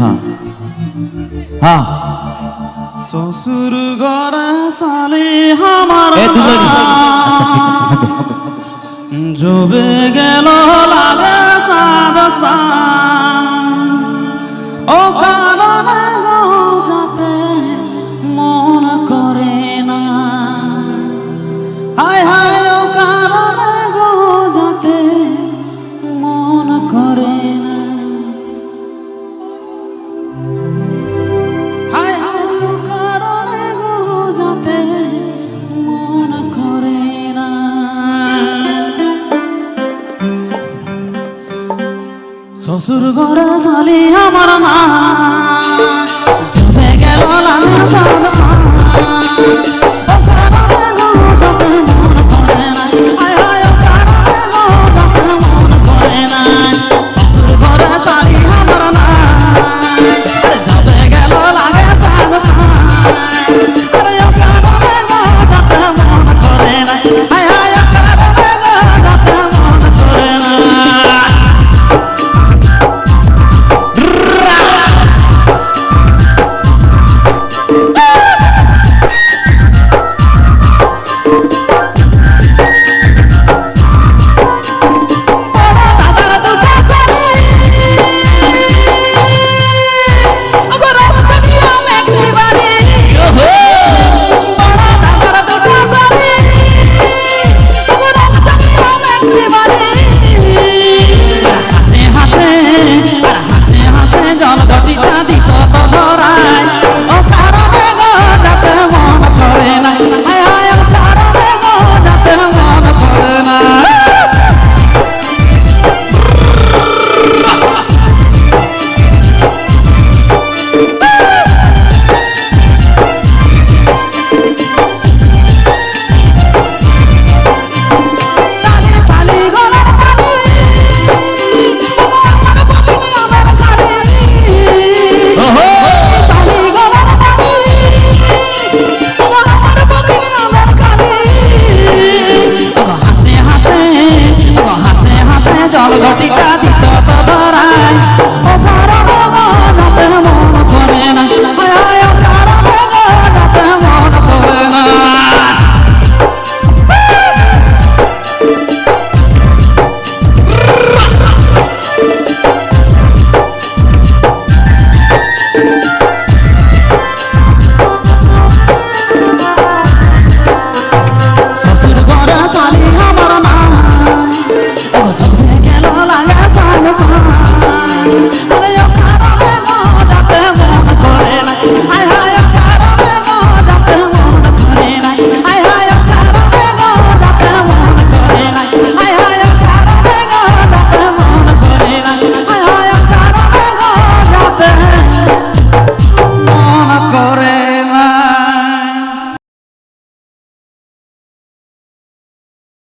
হ্যাঁ হ্যাঁ শ্বশুর ঘরে শালি আমার এ দুজনই আচ্ছা ঠিক আছে হবে হবে জবে গেল লাগে সাদ ও কারণে গো যাতে মন করে না হায় হায় ও কারণে গো যাতে মন করে না হায় হায় ও কারণে গো যাতে মন করে না শ্বশুর ঘরে শালি আমার মা জবে গেল লাগে সাদ